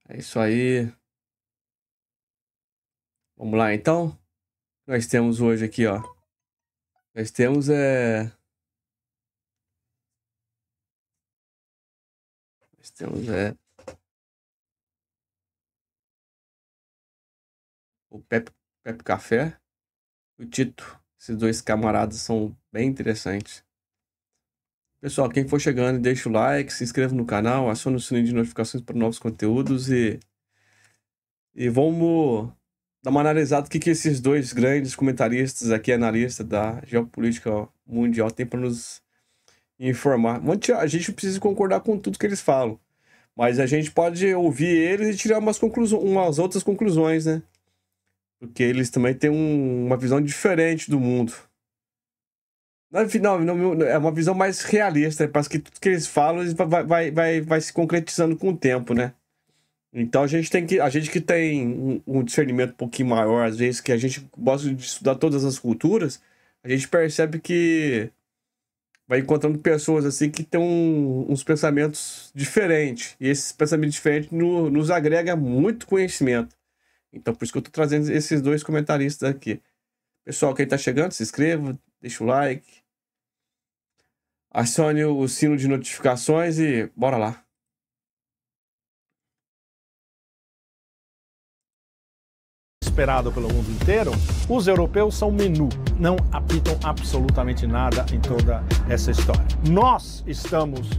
É isso aí. Vamos lá, então. Nós temos hoje aqui, ó. Nós temos Nós temos o Pepe Café e o Tito. Esses dois camaradas são bem interessantes. Pessoal, quem for chegando, deixa o like, se inscreva no canal, acione o sininho de notificações para novos conteúdos e vamos dar uma analisada do que esses dois grandes comentaristas aqui, analistas da geopolítica mundial, têm para nos informar. A gente não precisa concordar com tudo que eles falam, mas a gente pode ouvir eles e tirar umas outras conclusões, né? Porque eles também têm uma visão diferente do mundo. Não, é uma visão mais realista. Parece que tudo que eles falam vai se concretizando com o tempo, né? Então a gente que tem um discernimento um pouquinho maior, às vezes, que a gente gosta de estudar todas as culturas, a gente percebe que vai encontrando pessoas assim que têm uns pensamentos diferentes. E esses pensamentos diferentes nos agrega muito conhecimento. Então por isso que eu tô trazendo esses dois comentaristas aqui. Pessoal, quem tá chegando, se inscreva, deixa o like, acione o sino de notificações e bora lá. Esperado pelo mundo inteiro, os europeus são menu, não apitam absolutamente nada em toda essa história. Nós estamos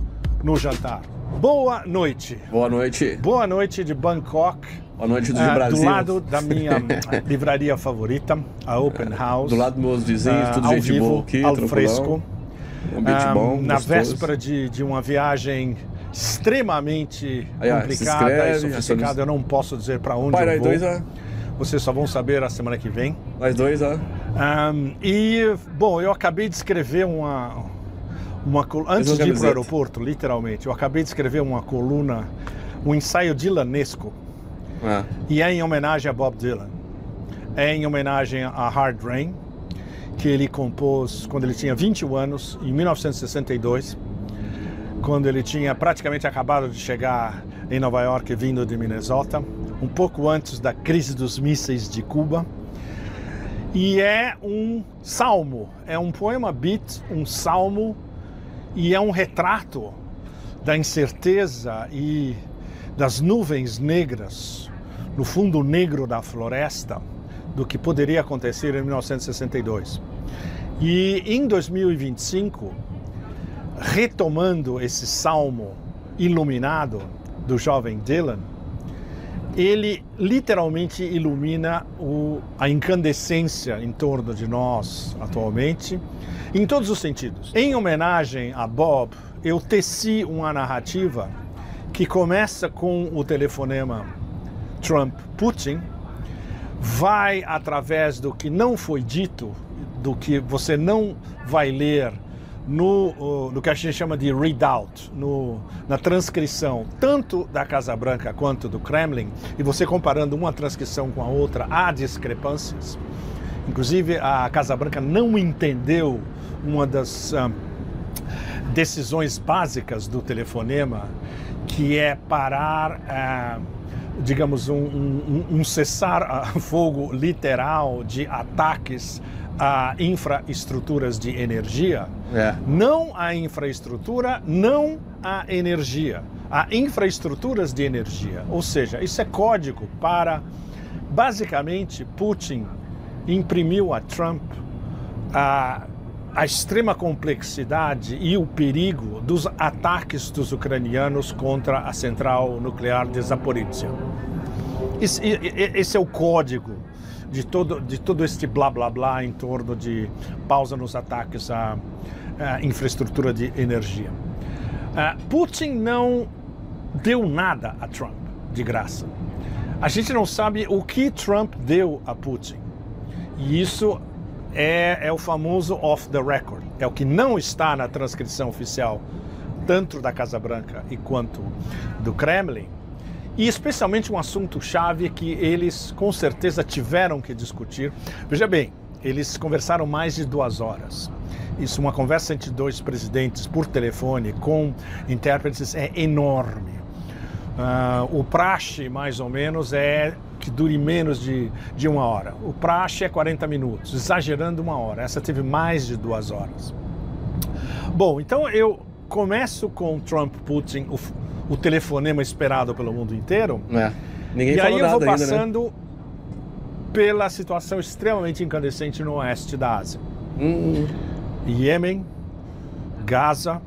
no jantar. Boa noite. Boa noite. Boa noite de Bangkok. Boa noite do Brasil. Do lado da minha livraria favorita, a Open House. Do lado dos meus vizinhos, tudo ao gente vivo, boa aqui, ao fresco. Um ambiente bom, na gostoso. véspera de uma viagem extremamente complicada e sofisticada. Eu não posso dizer para onde eu vou. Vocês só vão saber a semana que vem. Nós dois, ó. Bom, eu acabei de escrever antes de ir para o aeroporto, literalmente, eu acabei de escrever uma coluna, um ensaio dylanesco. E é em homenagem a Bob Dylan. É em homenagem a Hard Rain, que ele compôs quando ele tinha 21 anos, em 1962, quando ele tinha praticamente acabado de chegar em Nova York, vindo de Minnesota, um pouco antes da crise dos mísseis de Cuba. E é um salmo, é um poema beat, um salmo, e é um retrato da incerteza e das nuvens negras no fundo negro da floresta do que poderia acontecer em 1962. E em 2025, retomando esse salmo iluminado do jovem Dylan, ele literalmente ilumina a incandescência em torno de nós atualmente, em todos os sentidos. Em homenagem a Bob, eu teci uma narrativa que começa com o telefonema Trump-Putin, vai através do que não foi dito, do que você não vai ler no que a gente chama de readout, na transcrição, tanto da Casa Branca quanto do Kremlin, e você comparando uma transcrição com a outra, há discrepâncias. Inclusive, a Casa Branca não entendeu uma das decisões básicas do telefonema, que é parar, digamos, um cessar-fogo literal de ataques a infraestruturas de energia. Não a infraestrutura, não a energia. A infraestruturas de energia. Ou seja, isso é código para, basicamente, Putin imprimiu a Trump a extrema complexidade e o perigo dos ataques dos ucranianos contra a central nuclear de Zaporizhia. Esse é o código de todo este blá blá blá em torno de pausa nos ataques à infraestrutura de energia. Putin não deu nada a Trump de graça. A gente não sabe o que Trump deu a Putin. E isso é o famoso off the record. É o que não está na transcrição oficial, tanto da Casa Branca quanto do Kremlin. E especialmente um assunto-chave que eles com certeza tiveram que discutir. Veja bem, eles conversaram mais de 2 horas. Isso, uma conversa entre 2 presidentes por telefone com intérpretes, é enorme. O praxe, mais ou menos, é que dure menos de 1 hora. O praxe é 40 minutos, exagerando 1 hora. Essa teve mais de 2 horas. Bom, então eu começo com Trump-Putin, o telefonema esperado pelo mundo inteiro. Ninguém e aí eu vou passando ainda, né? pela situação extremamente incandescente no oeste da Ásia. Iêmen, Gaza,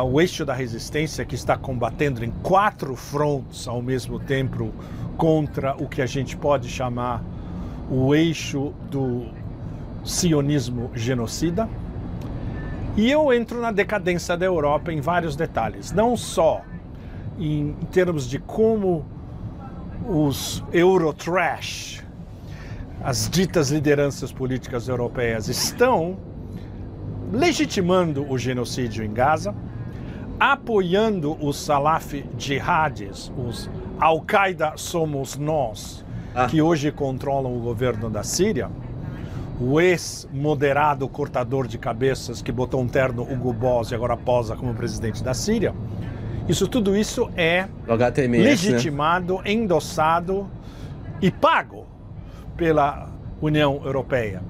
o eixo da resistência que está combatendo em 4 frontes ao mesmo tempo contra o que a gente pode chamar o eixo do sionismo genocida. E eu entro na decadência da Europa em vários detalhes, não só em termos de como os Eurotrash, as ditas lideranças políticas europeias, estão legitimando o genocídio em Gaza, apoiando os Salaf jihadis, os Al-Qaeda somos nós, que hoje controlam o governo da Síria, o ex-moderado cortador de cabeças que botou um terno Hugo Boss e agora posa como presidente da Síria. Tudo isso é legitimado, né? Endossado e pago pela União Europeia,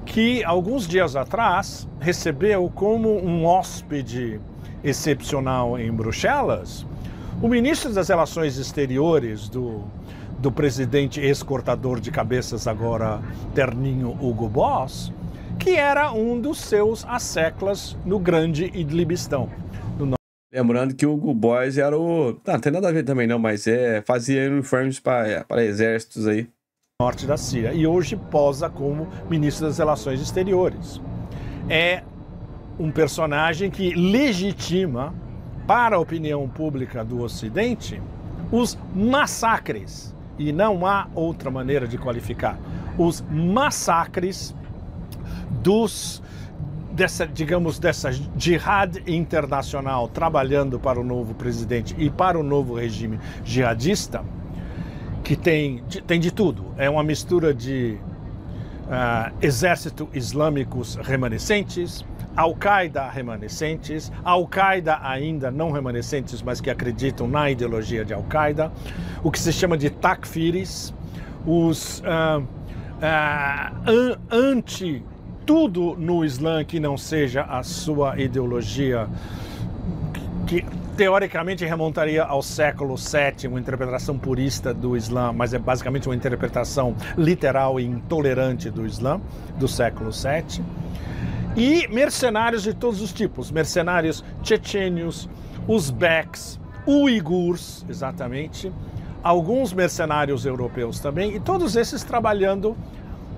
que alguns dias atrás recebeu como um hóspede excepcional em Bruxelas o ministro das Relações Exteriores do presidente ex-cortador de cabeças, agora terninho Hugo Boss, que era um dos seus asseclas no grande Idlibistão. Lembrando que o Hugo Boss era o... Não tem nada a ver também não, mas fazia uniformes para exércitos aí. Norte da Síria, e hoje posa como ministro das Relações Exteriores. É um personagem que legitima para a opinião pública do Ocidente os massacres, e não há outra maneira de qualificar, os massacres dessa jihad internacional trabalhando para o novo presidente e para o novo regime jihadista, que tem de tudo. É uma mistura de exército islâmicos remanescentes, Al-Qaeda remanescentes, Al-Qaeda ainda não remanescentes, mas que acreditam na ideologia de Al-Qaeda, o que se chama de takfiris, os anti tudo no Islã que não seja a sua ideologia, que teoricamente remontaria ao século VII, uma interpretação purista do Islã, mas é basicamente uma interpretação literal e intolerante do Islã, do século VII. E mercenários de todos os tipos, mercenários chechênios, uzbeques, uigurs, exatamente, alguns mercenários europeus também, e todos esses trabalhando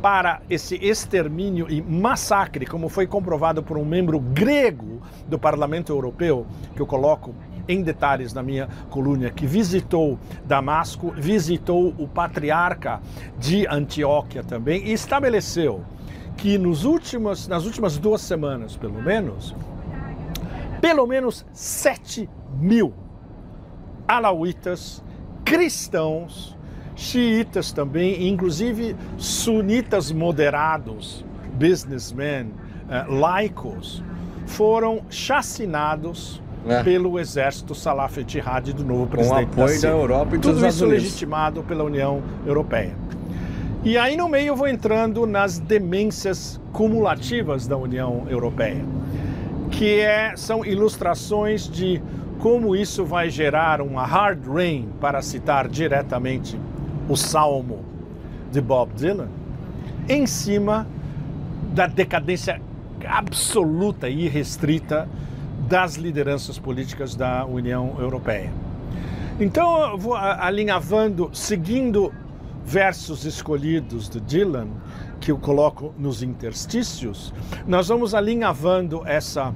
para esse extermínio e massacre, como foi comprovado por um membro grego do Parlamento Europeu, que eu coloco em detalhes na minha coluna, que visitou Damasco, visitou o patriarca de Antioquia também, e estabeleceu que nas últimas 2 semanas, pelo menos 7.000 alauítas, cristãos, xiitas também, inclusive sunitas moderados, businessmen, laicos, foram chacinados pelo exército Salaf Jihad do novo presidente da Síria. Da Europa e dos Tudo isso Unidos. legitimado pela União Europeia. E aí no meio eu vou entrando nas demências cumulativas da União Europeia, que são ilustrações de como isso vai gerar uma hard rain, para citar diretamente o Salmo de Bob Dylan, em cima da decadência absoluta e irrestrita das lideranças políticas da União Europeia. Então eu vou alinhavando, seguindo versos escolhidos de Dylan, que eu coloco nos interstícios, nós vamos alinhavando essa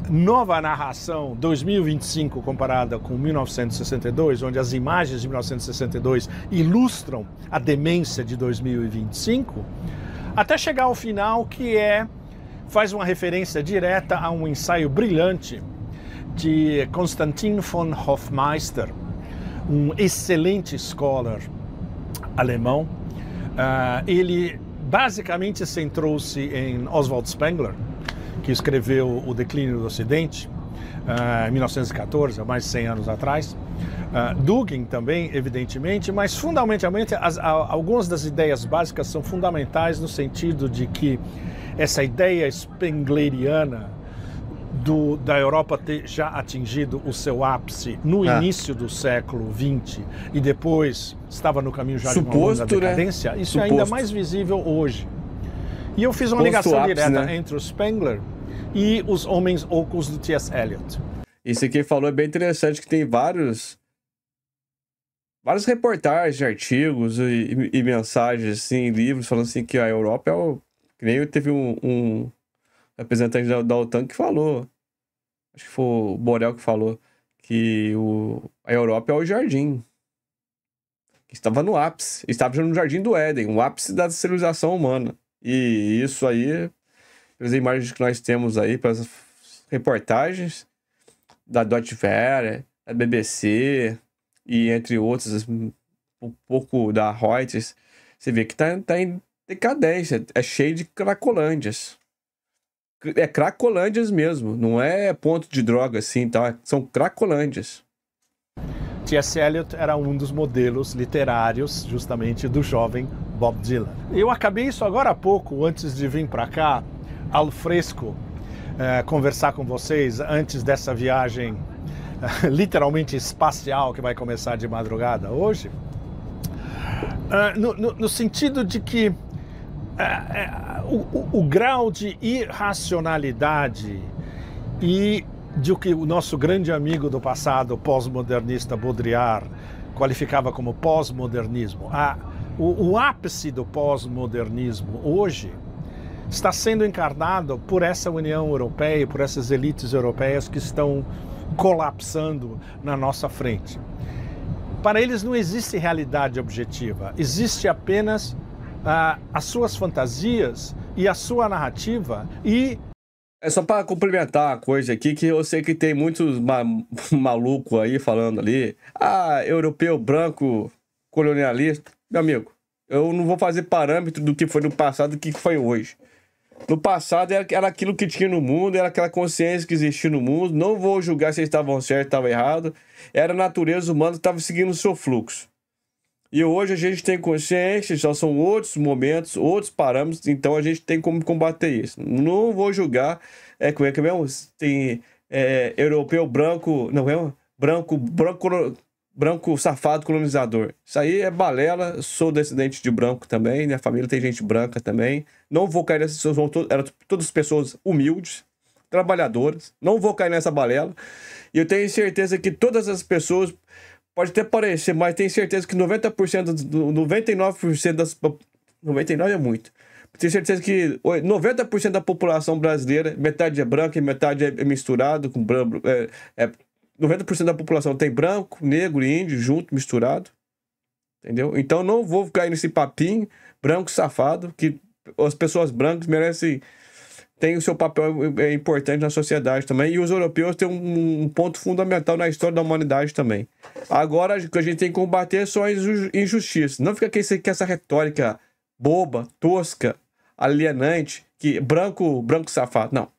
nova narração 2025 comparada com 1962, onde as imagens de 1962 ilustram a demência de 2025, até chegar ao final, que faz uma referência direta a um ensaio brilhante de Konstantin von Hofmeister, um excelente scholar alemão. Ele basicamente centrou-se em Oswald Spengler, que escreveu O Declínio do Ocidente, em 1914, há mais de 100 anos atrás. Dugin também, evidentemente, mas fundamentalmente algumas das ideias básicas são fundamentais no sentido de que essa ideia spengleriana da Europa ter já atingido o seu ápice no início do século XX e depois estava no caminho já de uma longa decadência, isso é ainda mais visível hoje. E eu fiz uma ligação direta entre o Spengler e os Homens Ocos do T.S. Eliot. Isso aqui falou é bem interessante, que tem várias reportagens, artigos e mensagens, assim, livros, falando assim que a Europa é o... Que nem teve um representante da OTAN que falou, acho que foi o Borel que falou, que a Europa é o jardim, que estava no ápice, estava no jardim do Éden, o ápice da civilização humana. E isso aí, pelas imagens que nós temos aí, pelas reportagens da Deutsche Welle, da BBC e entre outros, um pouco da Reuters, você vê que tá em decadência, é cheio de cracolândias. É cracolândias mesmo, não é ponto de droga assim, tá? São cracolândias. T.S. Eliot era um dos modelos literários, justamente, do jovem Bob Dylan. Eu acabei isso agora há pouco, antes de vir para cá, ao fresco, conversar com vocês antes dessa viagem literalmente espacial que vai começar de madrugada hoje, no sentido de que o grau de irracionalidade e de que o nosso grande amigo do passado, pós-modernista Baudrillard, qualificava como pós-modernismo, o ápice do pós-modernismo hoje está sendo encarnado por essa União Europeia, por essas elites europeias que estão colapsando na nossa frente. Para eles não existe realidade objetiva, existe apenas as suas fantasias e a sua narrativa e... É só para complementar a coisa aqui, que eu sei que tem muitos malucos aí falando ali, europeu, branco, colonialista. Meu amigo, eu não vou fazer parâmetro do que foi no passado e do que foi hoje. No passado era aquilo que tinha no mundo, era aquela consciência que existia no mundo, não vou julgar se eles estavam certos ou estavam errados, era a natureza humana que estava seguindo o seu fluxo. E hoje a gente tem consciência, já são outros momentos, outros parâmetros, então a gente tem como combater isso. Não vou julgar, como é que é mesmo? Tem europeu, branco, não é? Branco safado colonizador. Isso aí é balela, sou descendente de branco também, minha família tem gente branca também. Não vou cair nessas pessoas, eram todas pessoas humildes, trabalhadoras, não vou cair nessa balela. E eu tenho certeza que todas as pessoas... Pode até parecer, mas tenho certeza que 99% das... 99 é muito. Tenho certeza que 90% da população brasileira, metade é branca e metade é misturado com branco. 90% da população tem branco, negro e índio junto, misturado. Entendeu? Então não vou cair nesse papinho branco safado, que as pessoas brancas merecem... Tem o seu papel importante na sociedade também. E os europeus têm um ponto fundamental na história da humanidade também. Agora, o que a gente tem que combater são as injustiças. Não fica com essa retórica boba, tosca, alienante, que branco safado. Não.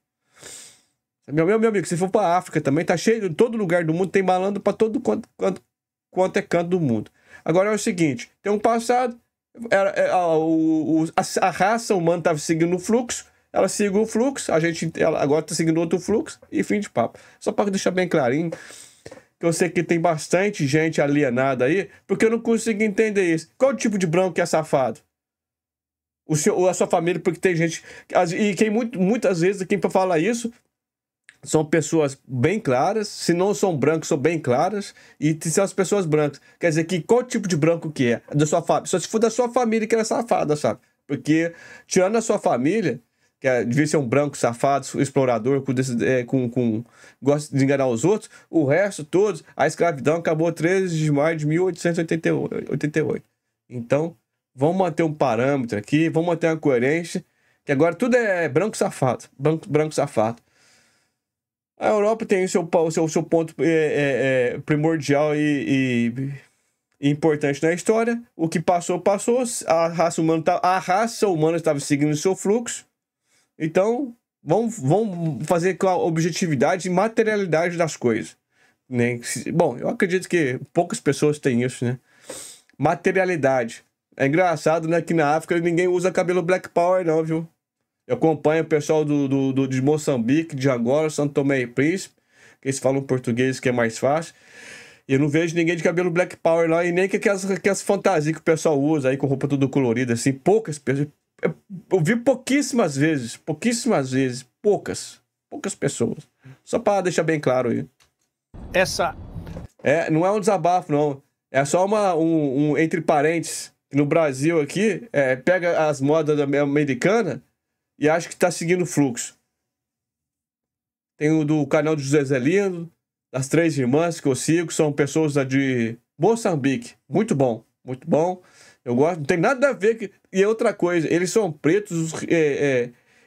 Meu amigo, se for pra África também, tá cheio, em todo lugar do mundo, tem malandro pra todo quanto é canto do mundo. Agora é o seguinte, tem um passado, a raça humana estava seguindo o fluxo, ela seguiu o fluxo, ela agora está seguindo outro fluxo e fim de papo. Só para deixar bem clarinho, que eu sei que tem bastante gente alienada aí, porque eu não consigo entender isso. Qual o tipo de branco que é safado? Ou a sua família, porque tem gente... E muitas vezes quem fala isso são pessoas bem claras, se não são brancos, são bem claras, e são as pessoas brancas. Quer dizer, que qual tipo de branco que é? Da sua família. Só se for da sua família que ela é safada, sabe? Porque, tirando a sua família... devia ser um branco safado, explorador, gosta de enganar os outros, o resto todos, a escravidão acabou 13 de maio de 1888. Então, vamos manter um parâmetro aqui, vamos manter uma coerência, que agora tudo é branco safado, branco safado. A Europa tem o seu ponto primordial e importante na história, o que passou, a raça humana estava seguindo o seu fluxo. Então, Vamos fazer com a objetividade e materialidade das coisas. Né? Bom, eu acredito que poucas pessoas têm isso, né? Materialidade. É engraçado, né, que na África ninguém usa cabelo Black Power, não, viu? Eu acompanho o pessoal de Moçambique, de Angola, São Tomé e Príncipe, que eles falam português, que é mais fácil. E eu não vejo ninguém de cabelo Black Power lá, e nem que aquelas fantasias que o pessoal usa aí, com roupa tudo colorida, assim. Poucas pessoas. Eu vi pouquíssimas vezes. Poucas pessoas. Só para deixar bem claro aí. Não é um desabafo, não. É só entre parênteses. No Brasil aqui, pega as modas americanas e acha que tá seguindo o fluxo. Tem o do canal do José Zelino, das Três Irmãs que eu sigo, são pessoas de Moçambique. Muito bom, muito bom. Eu gosto, não tem nada a ver. E outra coisa, eles são pretos,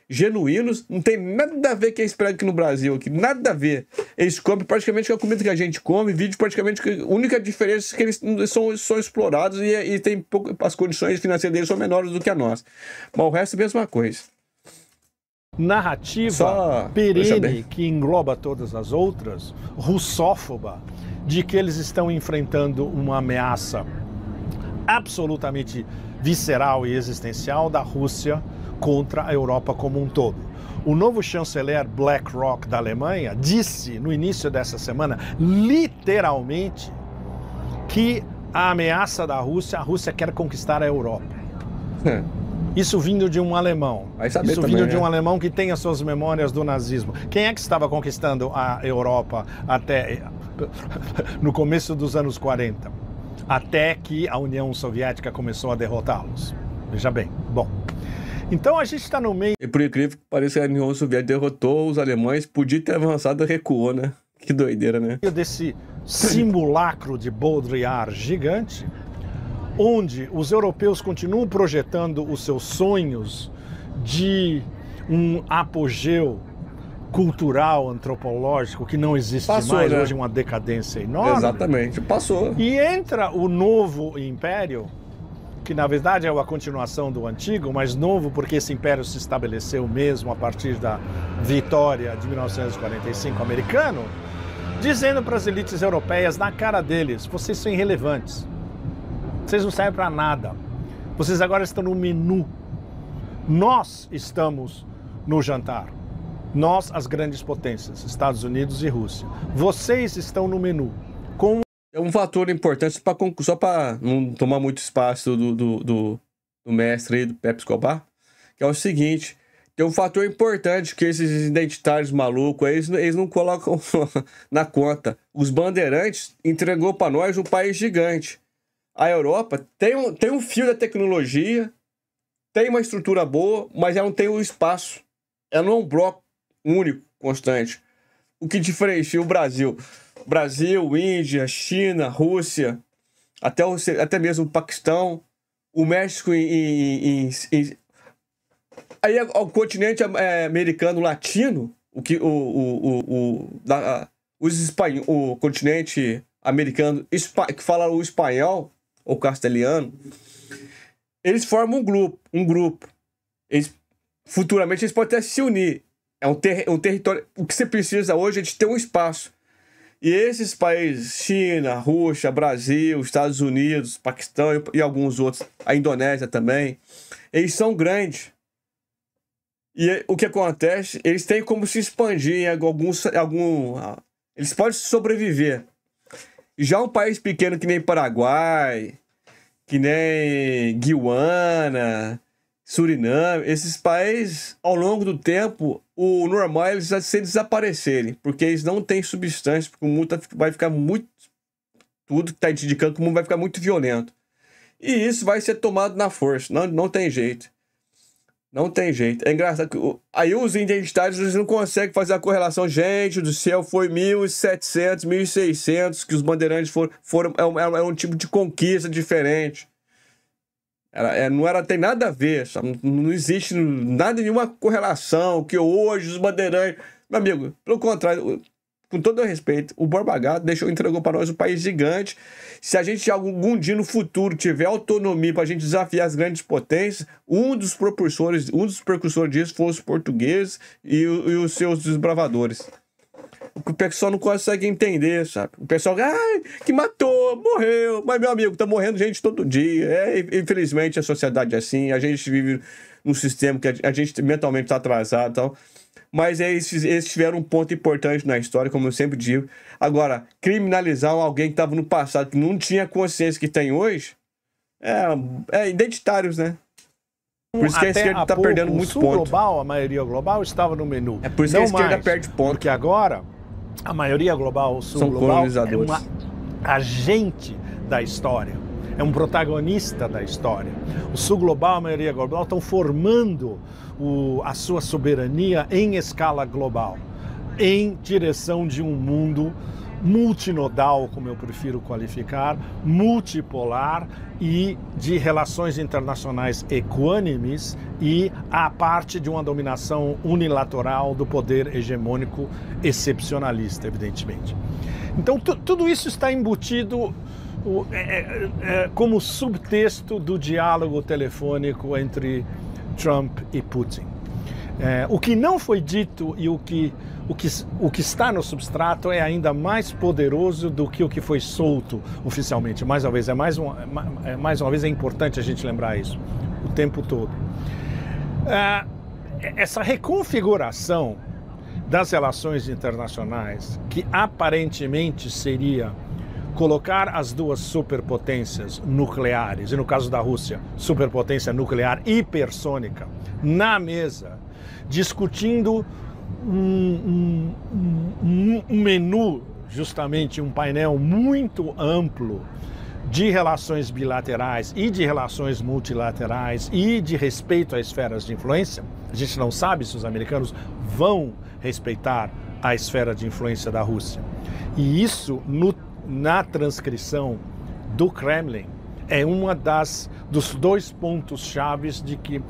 genuínos, não tem nada a ver com eles pregam aqui no Brasil, aqui, nada a ver. Eles comem praticamente a comida que a gente come, vídeo praticamente, a única diferença é que eles são explorados e tem as condições financeiras deles são menores do que a nossa. Mas o resto é a mesma coisa. Narrativa perene que engloba todas as outras, russófoba, de que eles estão enfrentando uma ameaça absolutamente visceral e existencial da Rússia contra a Europa como um todo. O novo chanceler BlackRock da Alemanha disse no início dessa semana, literalmente, que a ameaça da Rússia, a Rússia quer conquistar a Europa. Isso vindo de um alemão. Isso vindo de um alemão que tem as suas memórias do nazismo. Quem é que estava conquistando a Europa até no começo dos anos 40? Até que a União Soviética começou a derrotá-los. Veja bem. Bom, então a gente está no meio... E por incrível que pareça, a União Soviética derrotou os alemães, podia ter avançado e recuou, né? Que doideira, né? Desse simulacro de Baudrillard gigante, onde os europeus continuam projetando os seus sonhos de um apogeu cultural, antropológico, que não existe mais, né? Hoje uma decadência enorme. Exatamente, passou. E entra o novo império, que na verdade é a continuação do antigo, mas novo porque esse império se estabeleceu mesmo a partir da vitória de 1945 americano, dizendo para as elites europeias, na cara deles, vocês são irrelevantes, vocês não servem para nada, vocês agora estão no menu, nós estamos no jantar, nós as grandes potências, Estados Unidos e Rússia, vocês estão no menu. É um fator importante, só para não tomar muito espaço do mestre aí, do Pepe Escobar, que é o seguinte, tem um fator importante que esses identitários malucos, eles não colocam na conta. Os bandeirantes entregou para nós um país gigante. A Europa tem um fio da tecnologia, tem uma estrutura boa, mas ela não tem o espaço. Ela não é um bloco único, constante. O que diferencia o Brasil... Índia, China, Rússia, até mesmo o Paquistão, o México aí o continente americano latino, o continente americano que fala o espanhol ou castelhano, eles formam um grupo. Futuramente eles podem até se unir. É um território. O que você precisa hoje é de ter um espaço. E esses países, China, Rússia, Brasil, Estados Unidos, Paquistão e alguns outros, a Indonésia também, eles são grandes. E o que acontece? Eles têm como se expandir eles podem sobreviver. Já um país pequeno que nem Paraguai, que nem Guiana, Suriname, esses países, ao longo do tempo, o normal é eles se desaparecerem, porque eles não têm substância, porque o mundo vai ficar muito... Tudo que está indicando que o mundo vai ficar muito violento. E isso vai ser tomado na força, não tem jeito. Não tem jeito. É engraçado que aí os identitários eles não conseguem fazer a correlação. Gente do céu, foi 1700, 1600 que os bandeirantes foram é um tipo de conquista diferente. Tem nada a ver, sabe? Não existe nada, nenhuma correlação que hoje os bandeirantes... Meu amigo, pelo contrário, com todo o respeito, o Borba Gato entregou para nós um país gigante. Se a gente algum dia no futuro tiver autonomia para a gente desafiar as grandes potências, um dos precursores disso foram os portugueses e os seus desbravadores. O pessoal não consegue entender, sabe? O pessoal, que matou, morreu. Mas, meu amigo, tá morrendo gente todo dia. Infelizmente, a sociedade é assim. A gente vive num sistema que a gente mentalmente tá atrasado e tal. Mas eles tiveram um ponto importante na história, como eu sempre digo. Agora, criminalizar alguém que estava no passado, que não tinha consciência que tem hoje, é identitários, né? Por isso que a esquerda está perdendo muito ponto. Global, a maioria global estava no menu. É por isso que a esquerda perde ponto. Porque agora, a maioria global, o sul são global, colonizadores. É um agente da história. É um protagonista da história. O sul global, a maioria global, estão formando a sua soberania em escala global, em direção de um mundo multinodal, como eu prefiro qualificar, multipolar e de relações internacionais equânimes e a parte de uma dominação unilateral do poder hegemônico excepcionalista, evidentemente. Então, tudo isso está embutido como subtexto do diálogo telefônico entre Trump e Putin. O que não foi dito e o que está no substrato é ainda mais poderoso do que o que foi solto oficialmente. Mais uma vez é importante a gente lembrar isso o tempo todo. Essa reconfiguração das relações internacionais, que aparentemente seria colocar as duas superpotências nucleares, e no caso da Rússia, superpotência nuclear hipersônica, na mesa, discutindo um menu, justamente um painel muito amplo de relações bilaterais e de relações multilaterais e de respeito a esferas de influência. A gente não sabe se os americanos vão respeitar a esfera de influência da Rússia. E isso, na transcrição do Kremlin, é uma dos dois pontos chaves de que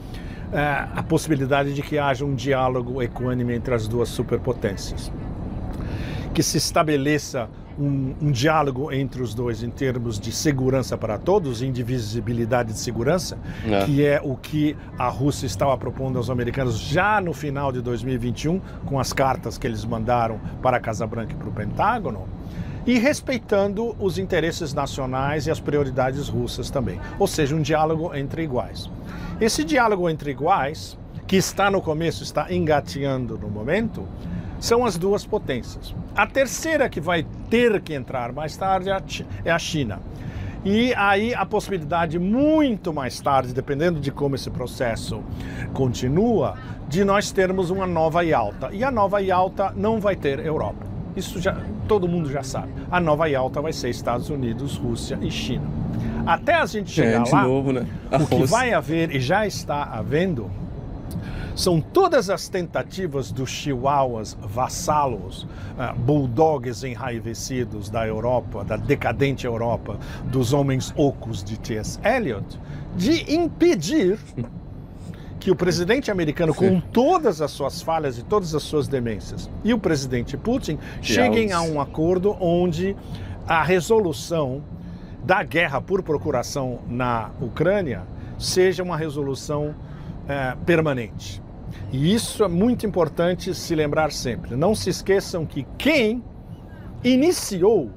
a possibilidade de que haja um diálogo equânime entre as duas superpotências. Que se estabeleça um diálogo entre os dois em termos de segurança para todos, indivisibilidade de segurança, que é o que a Rússia estava propondo aos americanos já no final de 2021, com as cartas que eles mandaram para a Casa Branca e para o Pentágono, e respeitando os interesses nacionais e as prioridades russas também. Ou seja, um diálogo entre iguais. Esse diálogo entre iguais, que está no começo, está engateando no momento, são as duas potências. A terceira que vai ter que entrar mais tarde é a China. E aí a possibilidade muito mais tarde, dependendo de como esse processo continua, de nós termos uma nova Yalta. E a nova Yalta não vai ter Europa. Isso todo mundo já sabe. A nova Yalta vai ser Estados Unidos, Rússia e China. Até a gente chegar lá, novo, né? O que vai haver, e já está havendo, são todas as tentativas dos chihuahuas vassalos, bulldogs enraivecidos da Europa, da decadente Europa, dos homens ocos de T.S. Eliot, de impedir que o presidente americano, com todas as suas falhas e todas as suas demências, e o presidente Putin cheguem a um acordo onde a resolução da guerra por procuração na Ucrânia seja uma resolução permanente. E isso é muito importante se lembrar sempre. Não se esqueçam que quem iniciou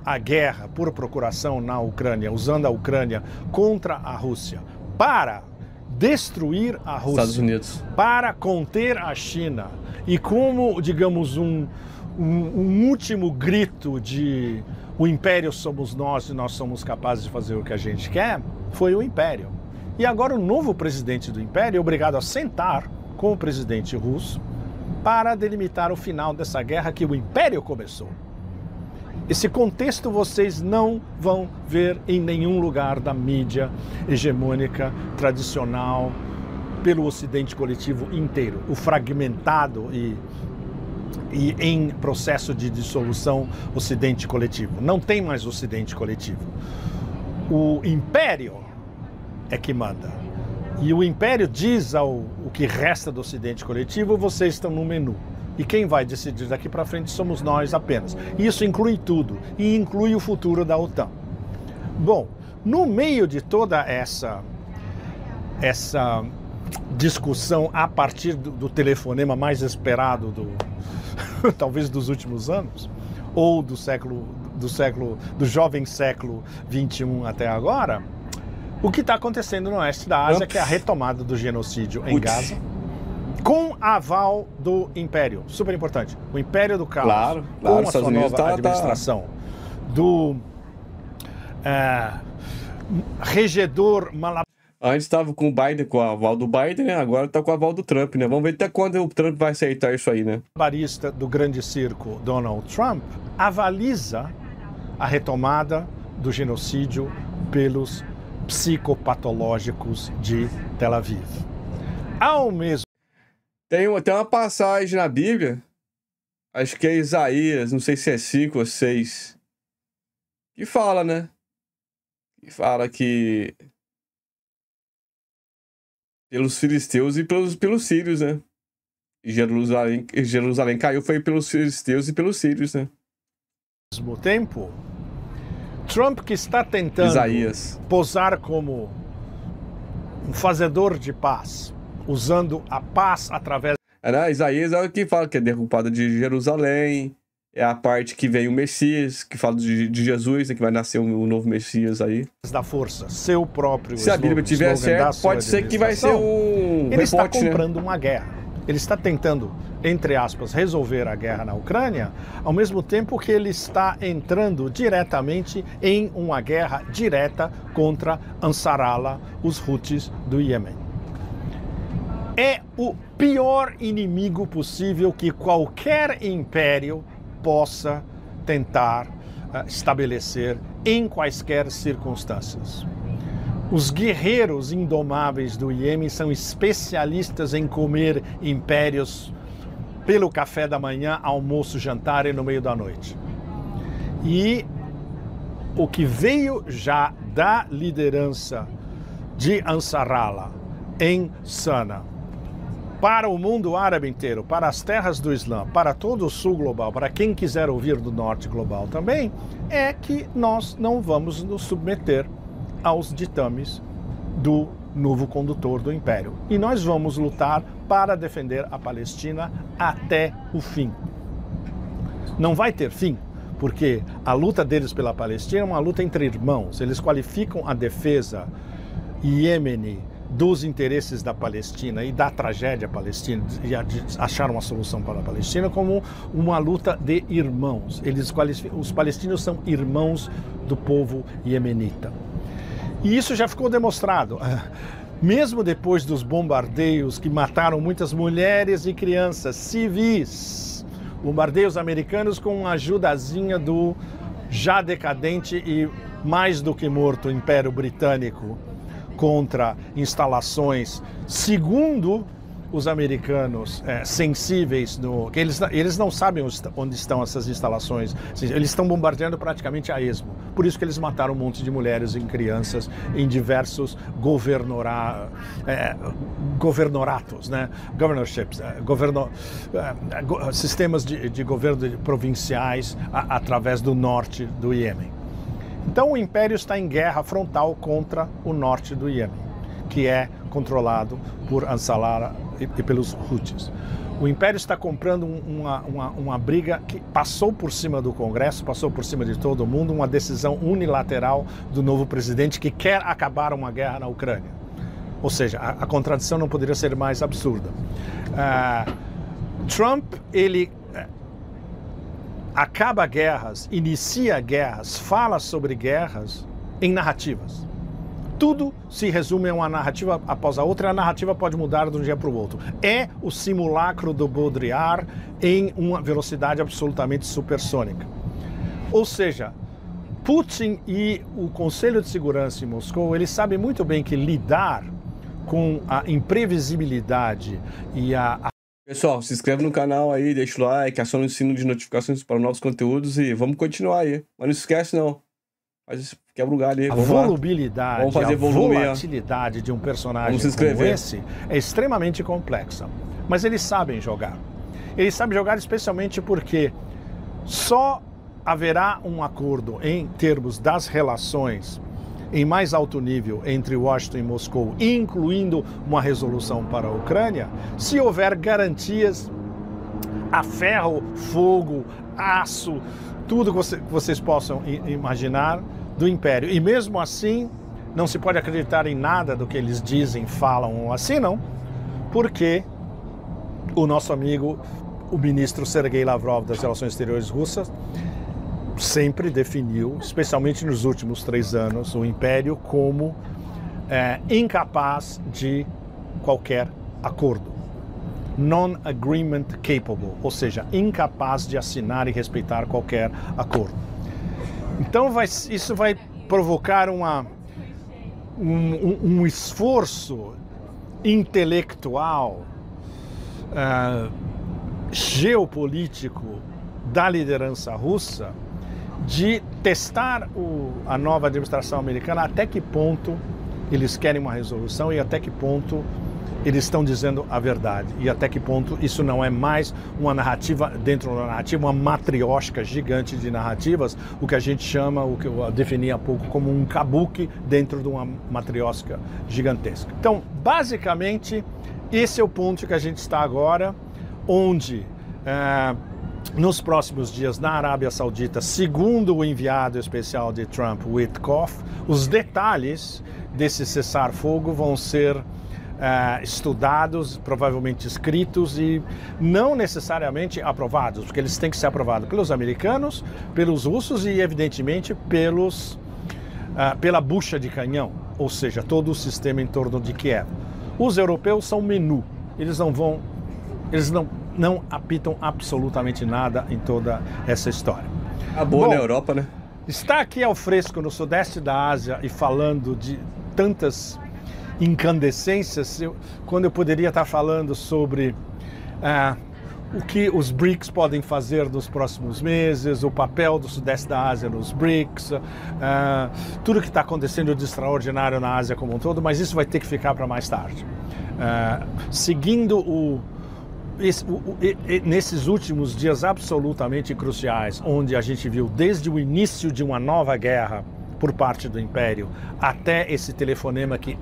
a guerra por procuração na Ucrânia, usando a Ucrânia contra a Rússia, para destruir a Rússia, Estados Unidos, para conter a China, e como, digamos, um último grito de o império somos nós e nós somos capazes de fazer o que a gente quer, foi o império. E agora o novo presidente do império é obrigado a sentar com o presidente russo para delimitar o final dessa guerra que o império começou. Esse contexto vocês não vão ver em nenhum lugar da mídia hegemônica tradicional pelo Ocidente coletivo inteiro. O fragmentado e em processo de dissolução Ocidente coletivo. Não tem mais Ocidente coletivo. O império é que manda. E o império diz ao o que resta do Ocidente coletivo: vocês estão no menu. E quem vai decidir daqui para frente somos nós apenas. Isso inclui tudo, e inclui o futuro da OTAN. Bom, no meio de toda essa discussão a partir do telefonema mais esperado talvez dos últimos anos, ou do jovem século XXI até agora, o que está acontecendo no oeste da Ásia, que é a retomada do genocídio em Gaza, com aval do Império. Super importante. O Império do Caos, claro, com a sua nova administração, do regedor Malab. Antes estava com o Biden, com a aval do Biden, né? Agora está com a aval do Trump, né? Vamos ver até quando o Trump vai aceitar isso aí, né? O barista do grande circo, Donald Trump, avaliza a retomada do genocídio pelos psicopatológicos de Tel Aviv. Ao mesmo tem uma passagem na Bíblia, acho que é Isaías, não sei se é 5 ou 6, que fala, né? Que fala que pelos filisteus e pelos sírios, né? E Jerusalém caiu foi pelos filisteus e pelos sírios, né? Ao mesmo tempo, Trump, que está tentando posar como um fazedor de paz, usando a paz através... Isaías é o que fala que é derrubada de Jerusalém, é a parte que vem o Messias, que fala de Jesus, né, que vai nascer um novo Messias aí. Da força, seu próprio... Se a Bíblia tiver certo, pode ser que vai ser um... Ele está comprando uma guerra. Ele está tentando, entre aspas, resolver a guerra na Ucrânia, ao mesmo tempo que ele está entrando diretamente em uma guerra direta contra Ansarallah, os Houthis do Iêmen. É o pior inimigo possível que qualquer império possa tentar estabelecer em quaisquer circunstâncias. Os guerreiros indomáveis do Iêmen são especialistas em comer impérios pelo café da manhã, almoço, jantar e no meio da noite. E o que veio já da liderança de Ansarallah em Sana, para o mundo árabe inteiro, para as terras do Islã, para todo o sul global, para quem quiser ouvir do norte global também, é que nós não vamos nos submeter aos ditames do novo condutor do Império. E nós vamos lutar para defender a Palestina até o fim. Não vai ter fim, porque a luta deles pela Palestina é uma luta entre irmãos. Eles qualificam a defesa iêmene dos interesses da Palestina e da tragédia palestina, e achar uma solução para a Palestina como uma luta de irmãos. Os palestinos são irmãos do povo iemenita. E isso já ficou demonstrado. Mesmo depois dos bombardeios que mataram muitas mulheres e crianças civis, bombardeios americanos com a ajudazinha do já decadente e mais do que morto Império Britânico contra instalações, segundo os americanos sensíveis, que eles não sabem onde estão essas instalações, eles estão bombardeando praticamente a esmo. Por isso que eles mataram um monte de mulheres e crianças em diversos governoratos, né? Governorships, sistemas de governo provinciais através do norte do Iêmen. Então o Império está em guerra frontal contra o norte do Iêmen, que é controlado por Ansarallah e pelos Houthis. O Império está comprando uma briga que passou por cima do Congresso, passou por cima de todo mundo, uma decisão unilateral do novo presidente que quer acabar uma guerra na Ucrânia. Ou seja, a contradição não poderia ser mais absurda. Trump, ele acaba guerras, inicia guerras, fala sobre guerras em narrativas. Tudo se resume a uma narrativa após a outra, e a narrativa pode mudar de um dia para o outro. É o simulacro do Baudrillard em uma velocidade absolutamente supersônica. Ou seja, Putin e o Conselho de Segurança em Moscou, eles sabem muito bem que lidar com a imprevisibilidade e Pessoal, se inscreve no canal aí, deixa o like, aciona o sino de notificações para novos conteúdos e vamos continuar aí. Mas não esquece não. Quebra o galho aí. A volubilidade, vamos fazer volatilidade de um personagem como esse é extremamente complexa. Mas eles sabem jogar. Ele sabe jogar especialmente porque só haverá um acordo em termos das relações em mais alto nível entre Washington e Moscou, incluindo uma resolução para a Ucrânia, se houver garantias a ferro, fogo, aço, tudo que vocês possam imaginar do Império. E mesmo assim, não se pode acreditar em nada do que eles dizem, falam ou assinam, porque o nosso amigo, o ministro Sergei Lavrov das Relações Exteriores russas, sempre definiu, especialmente nos últimos 3 anos, o Império como incapaz de qualquer acordo. Non-agreement capable, ou seja, incapaz de assinar e respeitar qualquer acordo. Então isso vai provocar um esforço intelectual, geopolítico da liderança russa de testar a nova administração americana até que ponto eles querem uma resolução e até que ponto eles estão dizendo a verdade e até que ponto isso não é mais uma narrativa dentro da narrativa, uma matriosca gigante de narrativas, o que a gente chama, o que eu defini há pouco como um kabuki dentro de uma matriosca gigantesca. Então, basicamente, esse é o ponto que a gente está agora, onde nos próximos dias na Arábia Saudita, segundo o enviado especial de Trump, Witkoff, os detalhes desse cessar-fogo vão ser estudados, provavelmente escritos e não necessariamente aprovados, porque eles têm que ser aprovados pelos americanos, pelos russos e, evidentemente, pela bucha de canhão, ou seja, todo o sistema em torno de Kiev. Os europeus são menu, eles não apitam absolutamente nada em toda essa história. Bom, na Europa, né? Está aqui ao fresco no sudeste da Ásia e falando de tantas incandescências, quando eu poderia estar falando sobre o que os BRICS podem fazer nos próximos meses, o papel do sudeste da Ásia nos BRICS, tudo que está acontecendo de extraordinário na Ásia como um todo, mas isso vai ter que ficar para mais tarde. Seguindo nesses últimos dias absolutamente cruciais, onde a gente viu desde o início de uma nova guerra por parte do Império até esse telefonema que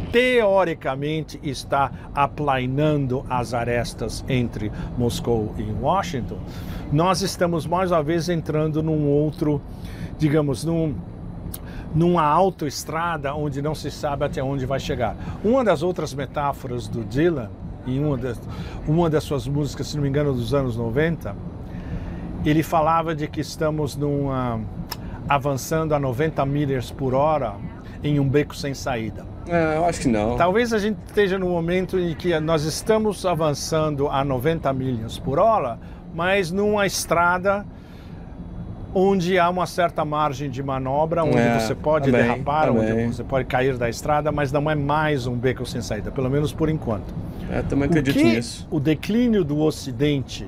teoricamente está aplainando as arestas entre Moscou e Washington, nós estamos mais uma vez entrando num outro, digamos, numa autoestrada onde não se sabe até onde vai chegar. Uma das outras metáforas do Dylan, em uma das suas músicas, se não me engano, dos anos 90, ele falava de que estamos avançando a 90 milhas por hora em um beco sem saída. Eu acho que não. Talvez a gente esteja no momento em que nós estamos avançando a 90 milhas por hora, mas numa estrada onde há uma certa margem de manobra, onde você pode derrapar, onde você pode cair da estrada, mas não é mais um beco sem saída, pelo menos por enquanto. Também acredito nisso. O declínio do Ocidente,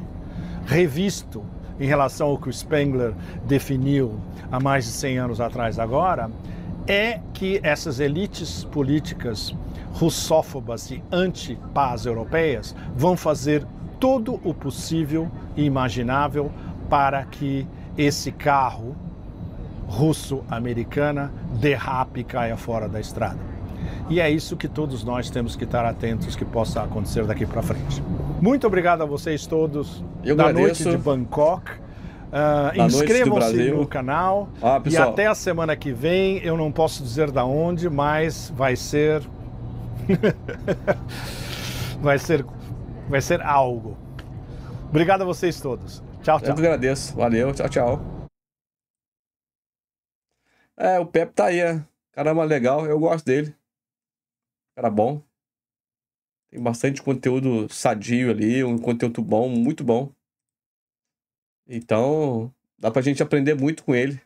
revisto em relação ao que o Spengler definiu há mais de 100 anos atrás agora, é que essas elites políticas russófobas e anti-paz europeias vão fazer todo o possível e imaginável para que esse carro russo-americana derrape e caia fora da estrada. E é isso que todos nós temos que estar atentos que possa acontecer daqui para frente. Muito obrigado a vocês todos da noite de Bangkok. Inscrevam-se no canal e até a semana que vem. Eu não posso dizer da onde, mas vai ser vai ser algo. Obrigado a vocês todos. Tchau, tchau. Eu que agradeço. Valeu. Tchau, tchau. O Pepe tá aí, né? Caramba, legal. Eu gosto dele. Cara bom. Tem bastante conteúdo sadio ali, um conteúdo bom, muito bom. Então, dá pra gente aprender muito com ele.